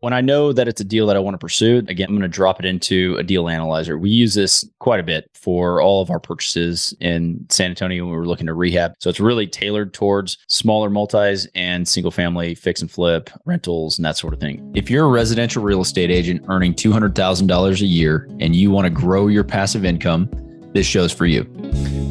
when I know that it's a deal that I want to pursue, again, I'm going to drop it into a deal analyzer. We use this quite a bit for all of our purchases in San Antonio when we're looking to rehab. So it's really tailored towards smaller multis and single family fix and flip rentals and that sort of thing. If you're a residential real estate agent earning $200,000 a year and you want to grow your passive income, this show's for you.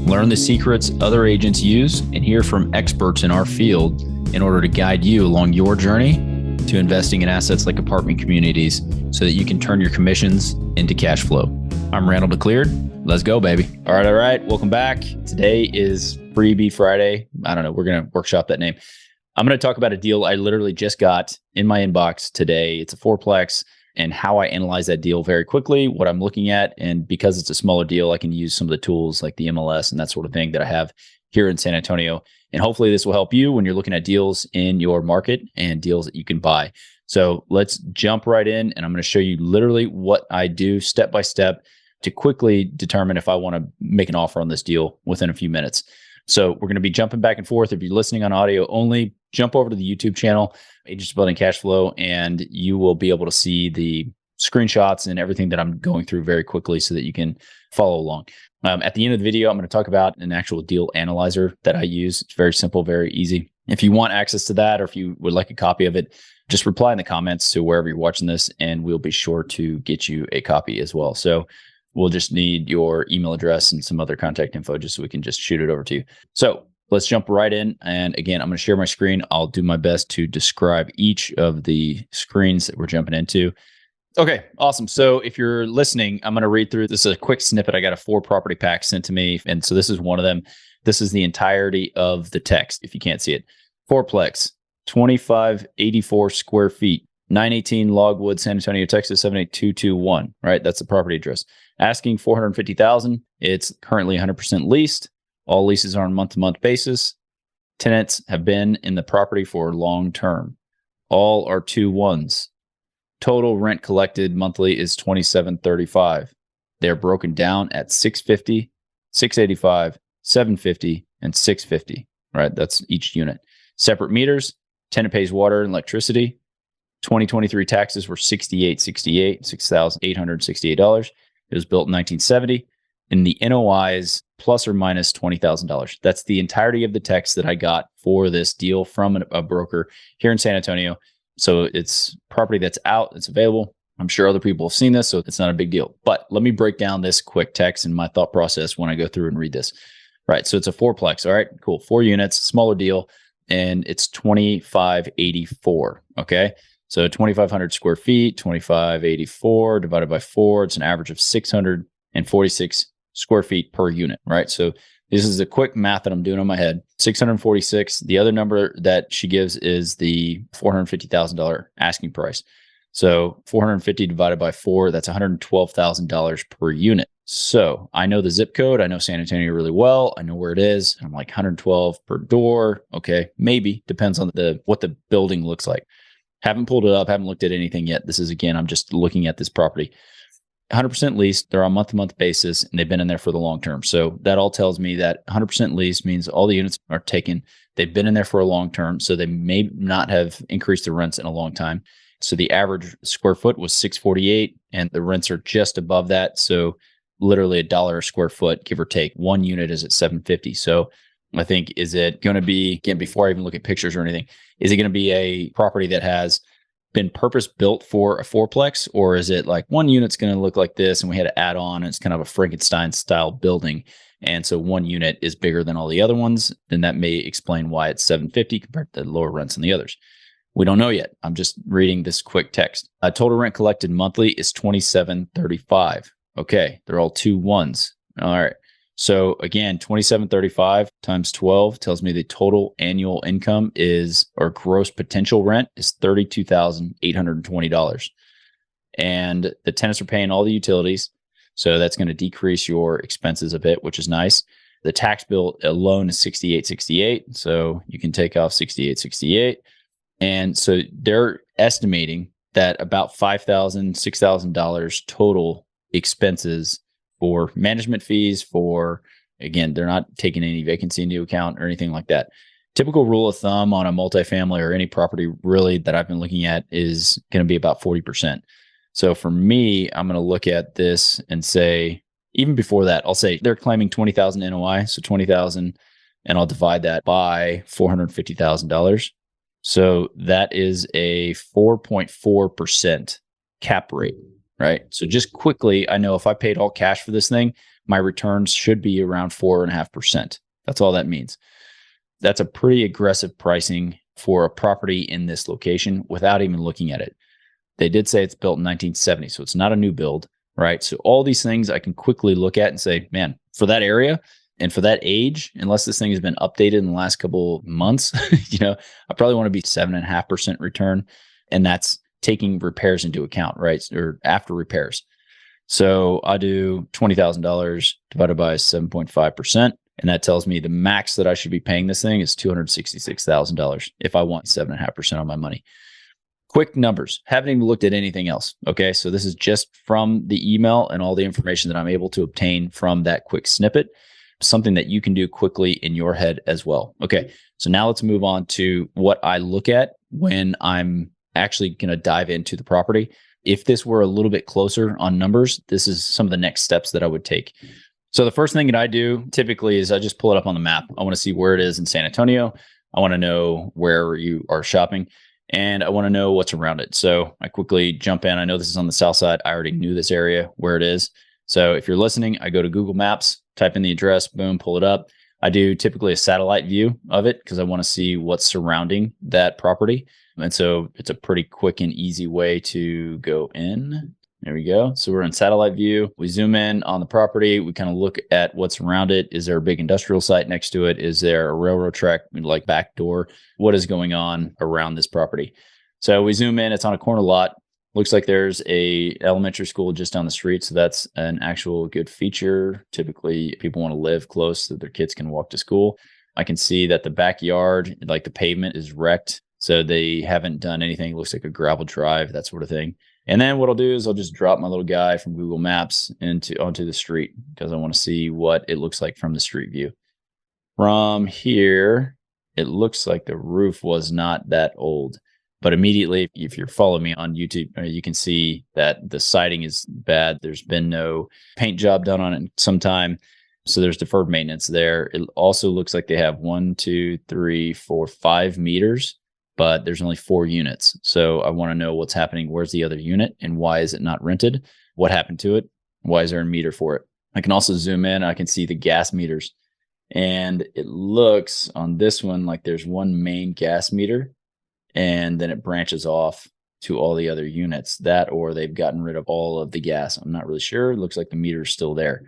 Learn the secrets other agents use and hear from experts in our field in order to guide you along your journey to investing in assets like apartment communities so that you can turn your commissions into cash flow. I'm Randall DeCleared. Let's go, baby. All right. Welcome back. Today is Freebie Friday. I don't know. We're going to workshop that name. I'm going to talk about a deal I literally just got in my inbox today. It's a fourplex and how I analyze that deal very quickly, what I'm looking at. And because it's a smaller deal, I can use some of the tools like the MLS and that sort of thing that I have here in San Antonio. And hopefully this will help you when you're looking at deals in your market and deals that you can buy. So let's jump right in. And I'm going to show you literally what I do step by step to quickly determine if I want to make an offer on this deal within a few minutes. So we're going to be jumping back and forth. If you're listening on audio only, jump over to the YouTube channel, Agents Building Cash Flow, and you will be able to see the screenshots and everything that I'm going through very quickly so that you can follow along. At the end of the video, I'm going to talk about an actual deal analyzer that I use. It's very simple, very easy. If you want access to that, or if you would like a copy of it, just reply in the comments to wherever you're watching this, and we'll be sure to get you a copy as well. So we'll just need your email address and some other contact info just so we can just shoot it over to you. So let's jump right in. And again, I'm going to share my screen. I'll do my best to describe each of the screens that we're jumping into. Okay, awesome. So if you're listening, I'm going to read through. This is a quick snippet. I got a 4 property pack sent to me. And so this is one of them. This is the entirety of the text, if you can't see it. Fourplex, 2584 square feet, 918 Logwood, San Antonio, Texas, 78221, right? That's the property address. Asking $450,000. It's currently 100% leased. All leases are on a month-to-month basis. Tenants have been in the property for long term. All are 2-1s. Total rent collected monthly is $27.35. They're broken down at $650, $685, $750, and $650. Right, that's each unit. Separate meters. Tenant pays water and electricity. 2023 taxes were $6,868. It was built in 1970, and the NOI is plus or minus $20,000. That's the entirety of the text that I got for this deal from a broker here in San Antonio. So it's property that's out, it's available. I'm sure other people have seen this, so it's not a big deal. But let me break down this quick text and my thought process when I go through and read this. Right, so it's a fourplex. All right, cool. 4 units, smaller deal, and it's 2584. Okay, so 2,500 square feet, 2584 divided by 4. It's an average of 646 square feet per unit. Right, so this is the quick math that I'm doing on my head. 646. The other number that she gives is the $450,000 asking price. So 450 divided by 4, that's $112,000 per unit. So I know the zip code. I know San Antonio really well. I know where it is. I'm like 112 per door. Okay, maybe. Depends on what the building looks like. Haven't pulled it up. Haven't looked at anything yet. This is, again, I'm just looking at this property. 100% leased. They're on a month-to-month basis, and they've been in there for the long term. So that all tells me that 100% leased means all the units are taken. They've been in there for a long term, so they may not have increased the rents in a long time. So the average square foot was $648, and the rents are just above that. So literally $1 a square foot, give or take. One unit is at $750. So I think, is it going to be, again, before I even look at pictures or anything, is it going to be a property that has been purpose built for a fourplex, or is it like one unit's going to look like this and we had to add on, and it's kind of a Frankenstein style building, and so one unit is bigger than all the other ones? Then that may explain why it's $750 compared to the lower rents than the others. We don't know yet. I'm just reading this quick text. Total rent collected monthly is $27.35. Okay, they're all 2-1s. All right. So again, $27.35 times 12 tells me the total annual income is, or gross potential rent is $32,820. And the tenants are paying all the utilities. So that's going to decrease your expenses a bit, which is nice. The tax bill alone is $68.68. So you can take off $68.68. And so they're estimating that about $5,000, $6,000 total expenses for management fees, for, again, they're not taking any vacancy into account or anything like that. Typical rule of thumb on a multifamily or any property really that I've been looking at is going to be about 40%. So for me, I'm going to look at this and say, even before that, I'll say they're claiming 20,000 NOI, so 20,000, and I'll divide that by $450,000. So that is a 4.4% cap rate, right? So just quickly, I know if I paid all cash for this thing, my returns should be around 4.5%. That's all that means. That's a pretty aggressive pricing for a property in this location without even looking at it. They did say it's built in 1970, so it's not a new build, right? So all these things I can quickly look at and say, man, for that area and for that age, unless this thing has been updated in the last couple months, I probably want to be 7.5% return. And that's taking repairs into account, right? Or after repairs. So I do $20,000 divided by 7.5%. And that tells me the max that I should be paying this thing is $266,000 if I want 7.5% on my money. Quick numbers. Haven't even looked at anything else. Okay. So this is just from the email and all the information that I'm able to obtain from that quick snippet, something that you can do quickly in your head as well. Okay. So now let's move on to what I look at when I'm actually going to dive into the property. If this were a little bit closer on numbers, this is some of the next steps that I would take. So the first thing that I do typically is I just pull it up on the map. I want to see where it is in San Antonio. I want to know where you are shopping, and I want to know what's around it. So I quickly jump in. I know this is on the south side. I already knew this area, where it is. So if you're listening, I go to Google Maps, type in the address, boom, pull it up. I do typically a satellite view of it because I want to see what's surrounding that property. And so it's a pretty quick and easy way to go in. There we go. So we're in satellite view. We zoom in on the property. We kind of look at what's around it. Is there a big industrial site next to it? Is there a railroad track, like back door? What is going on around this property? So we zoom in. It's on a corner lot. Looks like there's a elementary school just down the street. So that's an actual good feature. Typically, people want to live close so their kids can walk to school. I can see that the backyard, like the pavement, is wrecked. So they haven't done anything. It looks like a gravel drive, that sort of thing. And then what I'll do is I'll just drop my little guy from Google Maps onto the street because I want to see what it looks like from the street view. From here, it looks like the roof was not that old. But immediately, if you're following me on YouTube, you can see that the siding is bad. There's been no paint job done on it in some time. So there's deferred maintenance there. It also looks like they have 1, 2, 3, 4, 5 meters, but there's only 4 units. So I want to know what's happening. Where's the other unit and why is it not rented? What happened to it? Why is there a meter for it? I can also zoom in. I can see the gas meters. And it looks on this one like there's one main gas meter, and then it branches off to all the other units. That, or they've gotten rid of all of the gas. I'm not really sure. It looks like the meter is still there.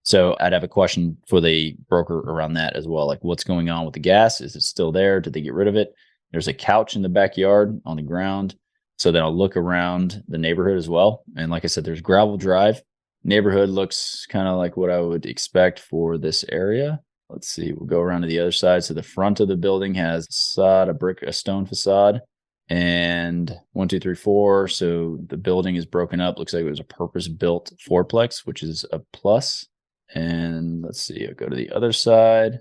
So I'd have a question for the broker around that as well. Like, what's going on with the gas? Is it still there? Did they get rid of it? There's a couch in the backyard on the ground. So then I'll look around the neighborhood as well. And like I said, there's gravel drive. Neighborhood looks kind of like what I would expect for this area. Let's see, we'll go around to the other side. So the front of the building has a stone facade, and 1, 2, 3, 4. So the building is broken up. Looks like it was a purpose-built fourplex, which is a plus. And let's see, I'll go to the other side.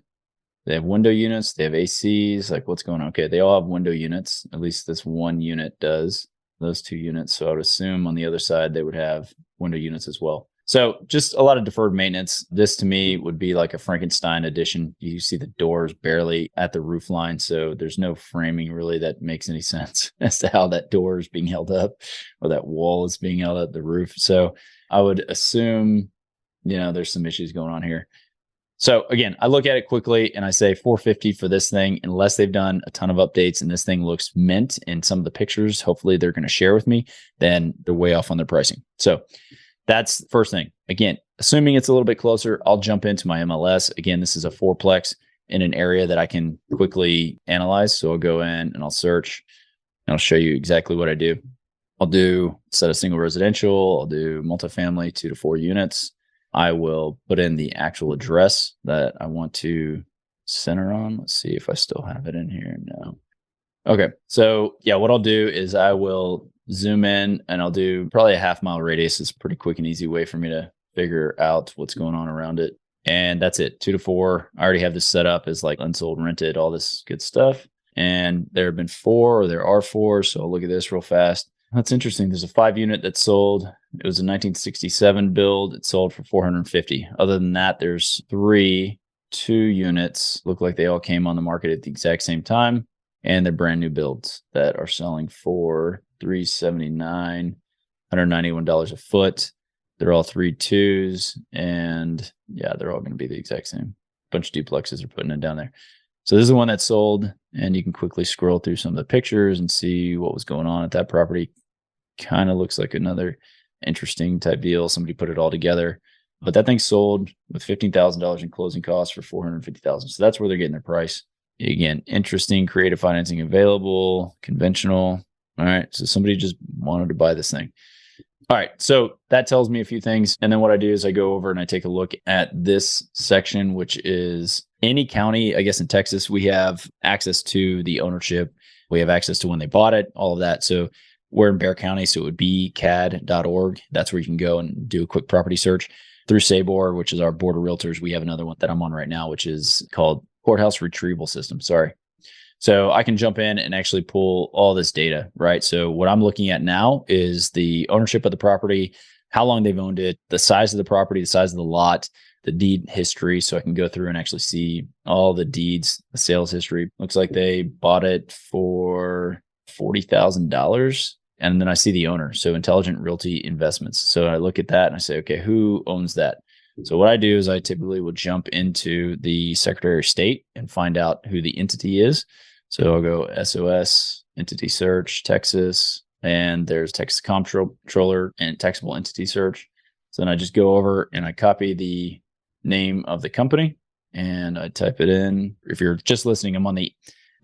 They have window units. They have ACs. Like, what's going on? Okay, they all have window units. At least this one unit does. Those 2 units. So I would assume on the other side they would have window units as well. So just a lot of deferred maintenance. This to me would be like a Frankenstein edition. You see the doors barely at the roof line. So there's no framing really that makes any sense as to how that door is being held up or that wall is being held up the roof. So I would assume, there's some issues going on here. So again, I look at it quickly and I say 450 for this thing, unless they've done a ton of updates and this thing looks mint in some of the pictures, hopefully they're going to share with me, then they're way off on their pricing. So that's the first thing. Again, assuming it's a little bit closer, I'll jump into my MLS. Again, this is a fourplex in an area that I can quickly analyze. So I'll go in and I'll search and I'll show you exactly what I do. I'll do set a single residential. I'll do multifamily 2 to 4 units. I will put in the actual address that I want to center on. Let's see if I still have it in here. No. Okay. So yeah, what I'll do is I will zoom in and I'll do probably a 1/2 mile radius. It's a pretty quick and easy way for me to figure out what's going on around it. And that's it. 2 to 4. I already have this set up as like unsold, rented, all this good stuff. And there have been 4, or there are 4. So I'll look at this real fast. That's interesting. There's a 5 unit that sold. It was a 1967 build. It sold for 450. Other than that, there's 2 units. Look like they all came on the market at the exact same time. And they're brand new builds that are selling for $379, $191 a foot. They're all 3.2s, and yeah, they're all going to be the exact same. Bunch of duplexes are putting it down there. So this is the one that sold, and you can quickly scroll through some of the pictures and see what was going on at that property. Kind of looks like another interesting type deal. Somebody put it all together, but that thing sold with $15,000 in closing costs for $450,000. So that's where they're getting their price. Again, interesting, creative financing available, conventional. All right, so somebody just wanted to buy this thing. All right, so that tells me a few things. And then what I do is I go over and I take a look at this section, which is any county, I guess in Texas, we have access to the ownership. We have access to when they bought it, all of that. So we're in Bexar County, so it would be cad.org. That's where you can go and do a quick property search. Through Sabor, which is our board of realtors, we have another one that I'm on right now, which is called Courthouse Retrieval System. Sorry. So I can jump in and actually pull all this data, right? So what I'm looking at now is the ownership of the property, how long they've owned it, the size of the property, the size of the lot, the deed history. So I can go through and actually see all the deeds, the sales history. Looks like they bought it for $40,000. And then I see the owner. So Intelligent Realty Investments. So I look at that and I say, okay, who owns that? So what I do is I typically will jump into the Secretary of State and find out who the entity is. So I'll go SOS, entity search, Texas, and there's Texas Comptroller and taxable entity search. So then I just go over and I copy the name of the company and I type it in. If you're just listening, I'm on the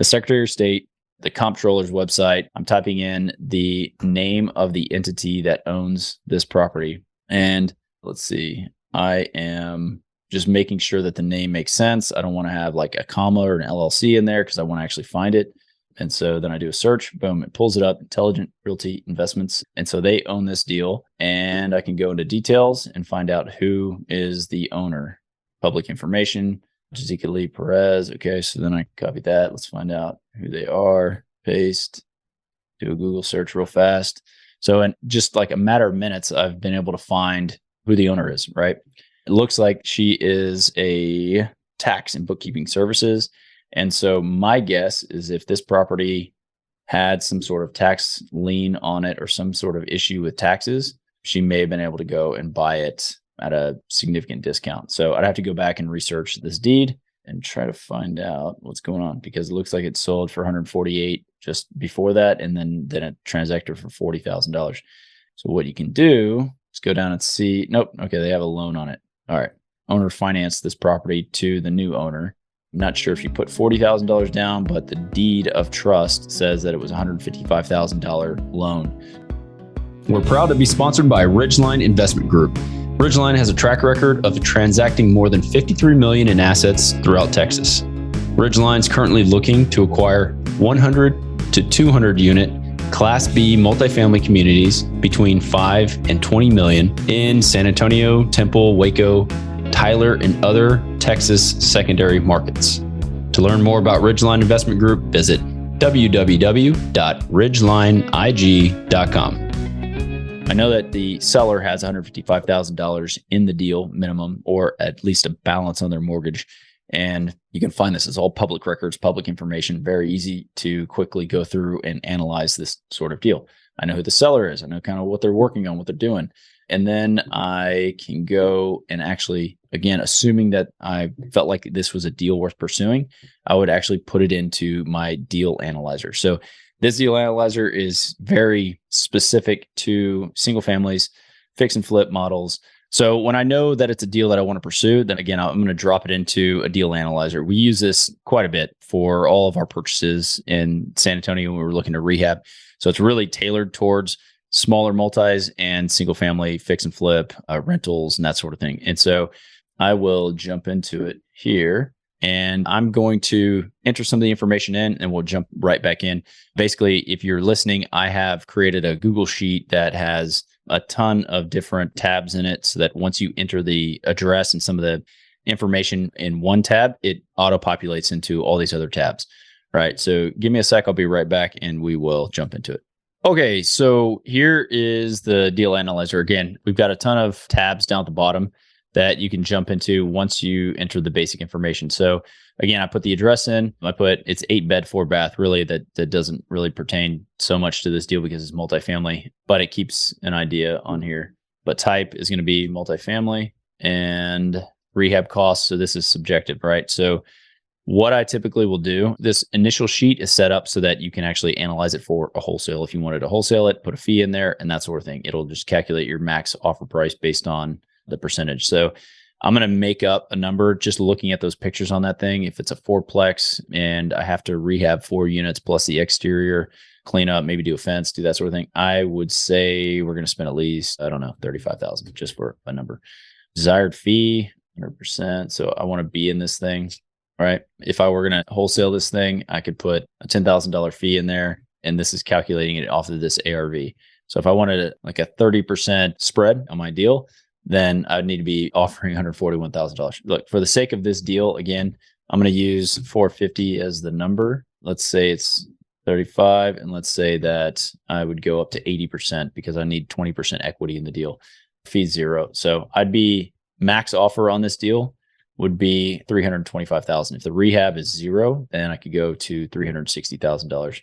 Secretary of State, the Comptroller's website. I'm typing in the name of the entity that owns this property. And let's see, I am just making sure that the name makes sense. I don't want to have like a comma or an LLC in there because I want to actually find it. And so then I do a search, boom, it pulls it up, Intelligent Realty Investments. And so they own this deal, and I can go into details and find out who is the owner. Public information, Jessica Lee Perez. Okay, so then I copy that. Let's find out who they are. Paste, do a Google search real fast. So in just like a matter of minutes, I've been able to find who the owner is, right? It looks like she is a tax and bookkeeping services. And so my guess is if this property had some sort of tax lien on it or some sort of issue with taxes, she may have been able to go and buy it at a significant discount. So I'd have to go back and research this deed and try to find out what's going on, because it looks like it sold for $148 just before that, and then it transacted for $40,000. So what you can do is go down and see, nope, okay, they have a loan on it. All right, owner financed this property to the new owner. I'm not sure if you put $40,000 down, but the deed of trust says that it was a $155,000 loan. We're proud to be sponsored by Ridgeline Investment Group. Ridgeline has a track record of transacting more than $53 million in assets throughout Texas. Ridgeline is currently looking to acquire 100 to 200 unit Class B multifamily communities between 5 and 20 million in San Antonio, Temple, Waco, Tyler, and other Texas secondary markets. To learn more about Ridgeline Investment Group, visit www.ridgelineig.com. I know that the seller has $155,000 in the deal minimum, or at least a balance on their mortgage. And you can find this as all public records, public information, very easy to quickly go through and analyze this sort of deal. I know who the seller is. I know kind of what they're working on, what they're doing. And then I can go and actually, again, assuming that I felt like this was a deal worth pursuing, I would actually put it into my deal analyzer. So this deal analyzer is very specific to single families, fix and flip models. So when I know that it's a deal that I want to pursue, then again, I'm going to drop it into a deal analyzer. We use this quite a bit for all of our purchases in San Antonio when we're looking to rehab. So it's really tailored towards smaller multis and single family fix and flip, rentals, and that sort of thing. And so I will jump into it here, and I'm going to enter some of the information in, and we'll jump right back in. Basically, if you're listening, I have created a Google Sheet that has a ton of different tabs in it, so that once you enter the address and some of the information in one tab, it auto populates into all these other tabs, right? So give me a sec. I'll be right back and we will jump into it. Okay, so here is the deal analyzer. Again, we've got a ton of tabs down at the bottom that you can jump into once you enter the basic information. So again, I put the address in. I put it's 8-bed, 4-bath. Really, that doesn't really pertain so much to this deal because it's multifamily, but it keeps an idea on here. But type is going to be multifamily and rehab costs. So this is subjective, right? So what I typically will do, this initial sheet is set up so that you can actually analyze it for a wholesale. If you wanted to wholesale it, put a fee in there and that sort of thing. It'll just calculate your max offer price based on the percentage. So I'm going to make up a number just looking at those pictures on that thing. If it's a 4-plex and I have to rehab 4 units plus the exterior, clean up, maybe do a fence, do that sort of thing, I would say we're going to spend at least, I don't know, $35,000 just for a number. Desired fee, 100%. So I want to be in this thing, right? If I were going to wholesale this thing, I could put a $10,000 fee in there, and this is calculating it off of this ARV. So if I wanted like a 30% spread on my deal, then I'd need to be offering $141,000. Look, for the sake of this deal, again, I'm going to use 450 as the number. Let's say it's 35, and let's say that I would go up to 80% because I need 20% equity in the deal. Fee 0. So I'd be max offer on this deal would be $325,000. If the rehab is 0, then I could go to $360,000.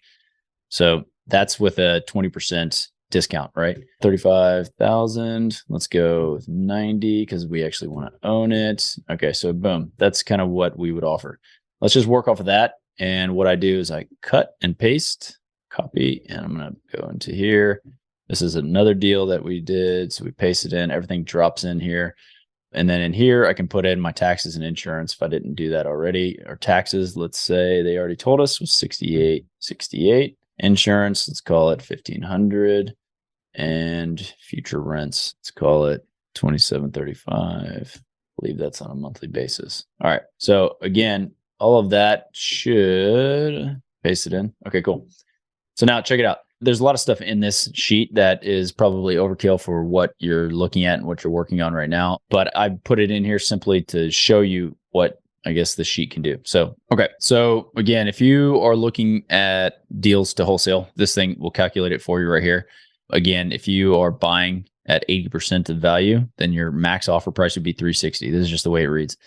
So that's with a 20% discount, right? 35,000. Let's go with 90 because we actually want to own it. Okay, so boom, that's kind of what we would offer. Let's just work off of that. And what I do is I cut and paste, copy, and I'm going to go into here. This is another deal that we did. So we paste it in, everything drops in here. And then in here, I can put in my taxes and insurance if I didn't do that already. Or taxes, let's say they already told us was 68. Insurance, let's call it 1,500. And future rents, let's call it 2,735. I believe that's on a monthly basis. All right. So again, all of that should paste it in. Okay, cool. So now check it out. There's a lot of stuff in this sheet that is probably overkill for what you're looking at and what you're working on right now. But I put it in here simply to show you what I guess the sheet can do. So, okay. So again, if you are looking at deals to wholesale, this thing will calculate it for you right here. Again, if you are buying at 80% of value, then your max offer price would be 360. This is just the way it reads.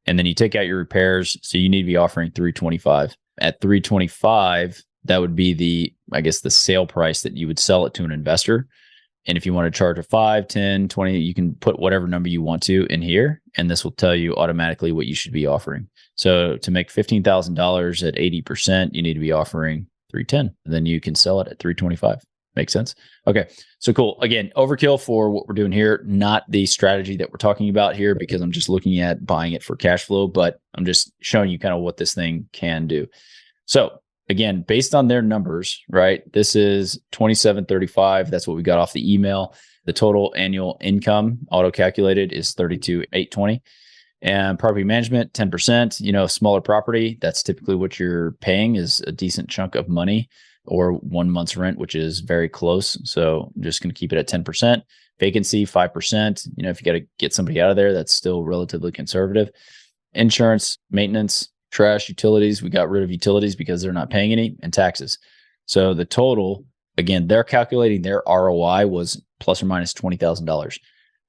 And then you take out your repairs. So you need to be offering 325. At 325, that would be the, I guess, the sale price that you would sell it to an investor. And if you want to charge a 5, 10, 20, you can put whatever number you want to in here. And this will tell you automatically what you should be offering. So to make $15,000 at 80%, you need to be offering 310. Then you can sell it at 325. Makes sense? Okay. So cool. Again, overkill for what we're doing here, not the strategy that we're talking about here, because I'm just looking at buying it for cash flow, but I'm just showing you kind of what this thing can do. So again, based on their numbers, right? This is 2735. That's what we got off the email. The total annual income auto calculated is 32,820. And property management, 10%, smaller property. That's typically what you're paying is a decent chunk of money or 1 month's rent, which is very close. So I'm just going to keep it at 10%. Vacancy, 5%. If you got to get somebody out of there, that's still relatively conservative. Insurance, maintenance, trash, utilities. We got rid of utilities because they're not paying any, and taxes. So the total, again, they're calculating their ROI was plus or minus $20,000.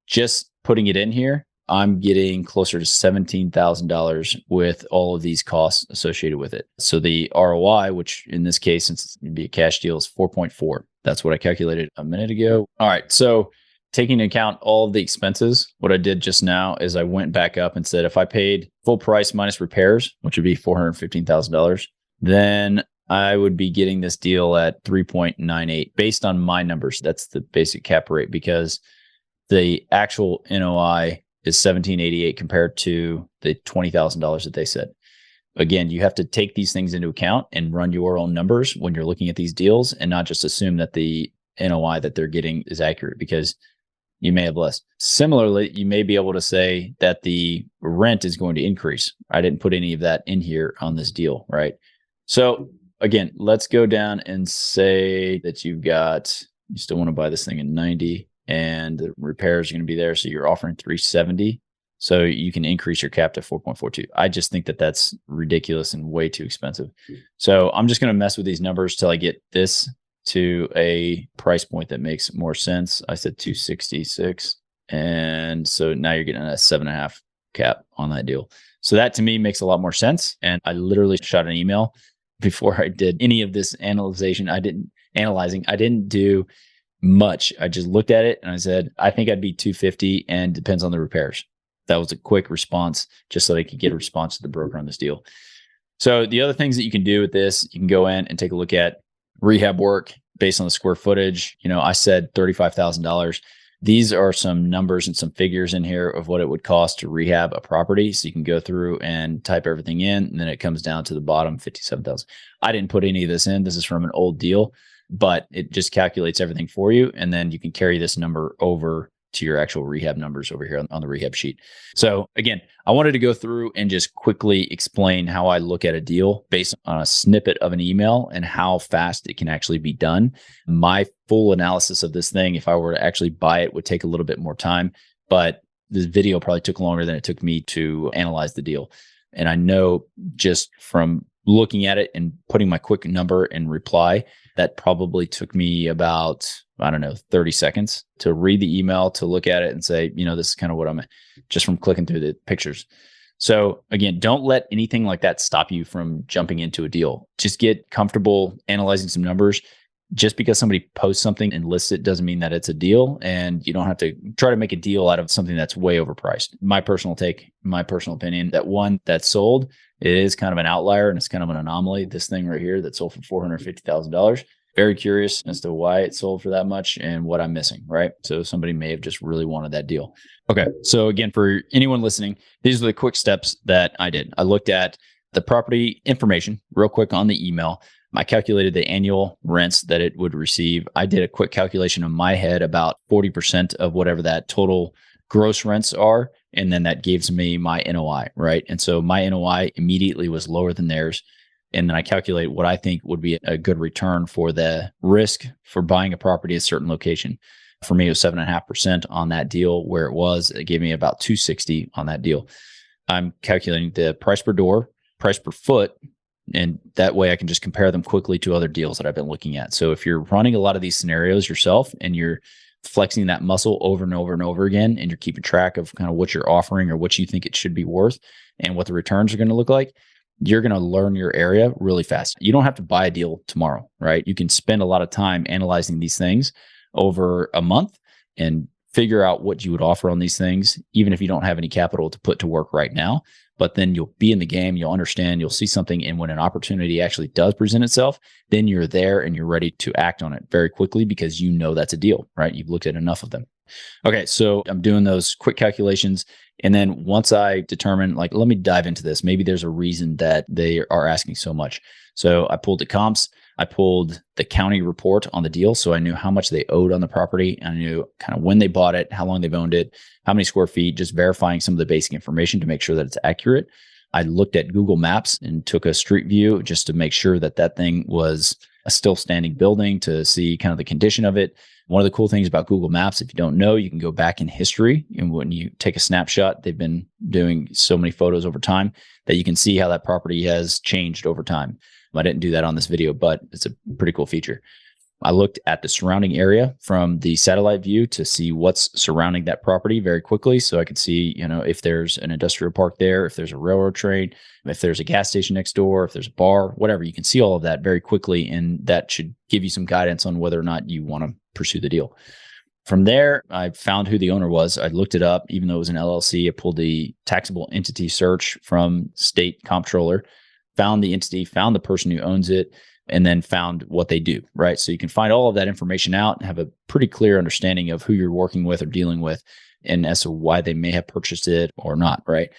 Just putting it in here, I'm getting closer to $17,000 with all of these costs associated with it. So the ROI, which in this case, since it's going to be a cash deal, is 4.4. That's what I calculated a minute ago. All right. So taking into account all of the expenses, what I did just now is I went back up and said, if I paid full price minus repairs, which would be $415,000, then I would be getting this deal at 3.98 based on my numbers. That's the basic cap rate because the actual NOI is 1788 compared to the $20,000 that they said. Again, you have to take these things into account and run your own numbers when you're looking at these deals and not just assume that the NOI that they're getting is accurate because you may have less. Similarly, you may be able to say that the rent is going to increase. I didn't put any of that in here on this deal, right? So again, let's go down and say that you still want to buy this thing in 90 and the repairs are going to be there. So you're offering 370. So you can increase your cap to 4.42. I just think that that's ridiculous and way too expensive. So I'm just going to mess with these numbers till I get this to a price point that makes more sense. I said 266. And so now you're getting a 7.5 cap on that deal. So that to me makes a lot more sense. And I literally shot an email before I did any of this analyzing. I didn't do much. I just looked at it and I said, I think I'd be 250 and depends on the repairs. That was a quick response just so they could get a response to the broker on this deal. So the other things that you can do with this, you can go in and take a look at rehab work based on the square footage. I said $35,000. These are some numbers and some figures in here of what it would cost to rehab a property. So you can go through and type everything in, and then it comes down to the bottom, 57,000. I didn't put any of this in. This is from an old deal, but it just calculates everything for you. And then you can carry this number over to your actual rehab numbers over here on the rehab sheet. So again, I wanted to go through and just quickly explain how I look at a deal based on a snippet of an email and how fast it can actually be done. My full analysis of this thing, if I were to actually buy it, would take a little bit more time, but this video probably took longer than it took me to analyze the deal. And I know just from looking at it and putting my quick number in reply, that probably took me about, 30 seconds to read the email, to look at it and say, this is kind of what I'm just from clicking through the pictures. So again, don't let anything like that stop you from jumping into a deal. Just get comfortable analyzing some numbers. Just because somebody posts something and lists it doesn't mean that it's a deal, and you don't have to try to make a deal out of something that's way overpriced. My personal opinion, that one that sold, it is kind of an outlier and it's kind of an anomaly. This thing right here that sold for $450,000. Very curious as to why it sold for that much and what I'm missing, right? So somebody may have just really wanted that deal. Okay. So again, for anyone listening, these are the quick steps that I did. I looked at the property information real quick on the email. I calculated the annual rents that it would receive. I did a quick calculation in my head about 40% of whatever that total gross rents are. And then that gives me my NOI, right? And so my NOI immediately was lower than theirs. And then I calculate what I think would be a good return for the risk for buying a property at a certain location. For me, it was 7.5% on that deal. Where it was, it gave me about 260 on that deal. I'm calculating the price per door, price per foot, and that way I can just compare them quickly to other deals that I've been looking at. So if you're running a lot of these scenarios yourself and you're flexing that muscle over and over and over again, and you're keeping track of kind of what you're offering or what you think it should be worth and what the returns are going to look like, you're going to learn your area really fast. You don't have to buy a deal tomorrow, right? You can spend a lot of time analyzing these things over a month and figure out what you would offer on these things, even if you don't have any capital to put to work right now. But then you'll be in the game, you'll understand, you'll see something. And when an opportunity actually does present itself, then you're there and you're ready to act on it very quickly because you know that's a deal, right? You've looked at enough of them. Okay, so I'm doing those quick calculations. And then once I determine, let me dive into this, maybe there's a reason that they are asking so much. So I pulled the comps, I pulled the county report on the deal. So I knew how much they owed on the property. I knew kind of when they bought it, how long they've owned it, how many square feet, just verifying some of the basic information to make sure that it's accurate. I looked at Google Maps and took a street view just to make sure that that thing was a still standing building, to see kind of the condition of it. One of the cool things about Google Maps, if you don't know, you can go back in history. And when you take a snapshot, they've been doing so many photos over time that you can see how that property has changed over time. I didn't do that on this video, but it's a pretty cool feature. I looked at the surrounding area from the satellite view to see what's surrounding that property very quickly. So I could see, if there's an industrial park there, if there's a railroad train, if there's a gas station next door, if there's a bar, whatever, you can see all of that very quickly. And that should give you some guidance on whether or not you want to pursue the deal. From there, I found who the owner was. I looked it up, even though it was an LLC. I pulled the taxable entity search from state comptroller, found the entity, found the person who owns it, and then found what they do, right? So you can find all of that information out and have a pretty clear understanding of who you're working with or dealing with and as to why they may have purchased it or not, right?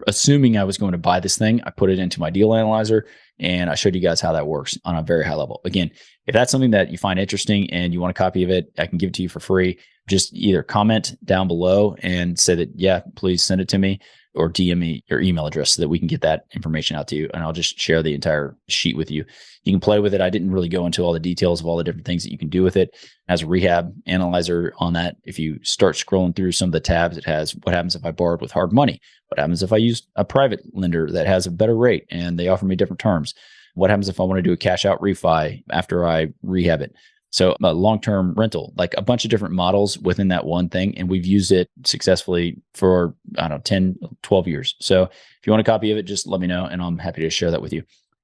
Assuming I was going to buy this thing, I put it into my deal analyzer and I showed you guys how that works on a very high level. Again, if that's something that you find interesting and you want a copy of it, I can give it to you for free. Just either comment down below and say that, yeah, please send it to me, or DM me your email address so that we can get that information out to you. And I'll just share the entire sheet with you. You can play with it. I didn't really go into all the details of all the different things that you can do with it. As a rehab analyzer on that, if you start scrolling through some of the tabs, it has what happens if I borrowed with hard money? What happens if I use a private lender that has a better rate and they offer me different terms? What happens if I want to do a cash out refi after I rehab it? So a long-term rental, like a bunch of different models within that one thing. And we've used it successfully for, 10, 12 years. So if you want a copy of it, just let me know and I'm happy to share that with you.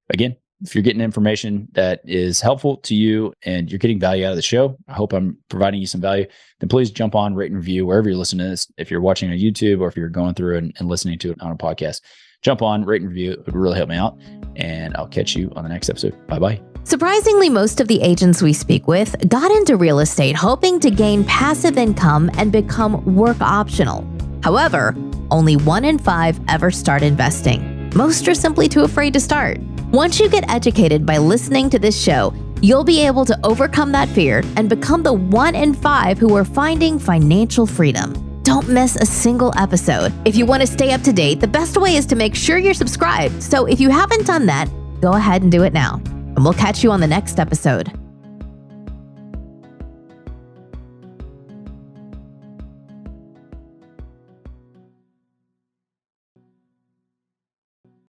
Again, if you're getting information that is helpful to you and you're getting value out of the show, I hope I'm providing you some value, then please jump on, rate and review wherever you're listening to this. If you're watching on YouTube or if you're going through and listening to it on a podcast, jump on, rate and review. It would really help me out. And I'll catch you on the next episode. Bye-bye. Surprisingly, most of the agents we speak with got into real estate hoping to gain passive income and become work optional. However, only 1 in 5 ever start investing. Most are simply too afraid to start. Once you get educated by listening to this show, you'll be able to overcome that fear and become the 1 in 5 who are finding financial freedom. Don't miss a single episode. If you want to stay up to date, the best way is to make sure you're subscribed. So if you haven't done that, go ahead and do it now. And we'll catch you on the next episode.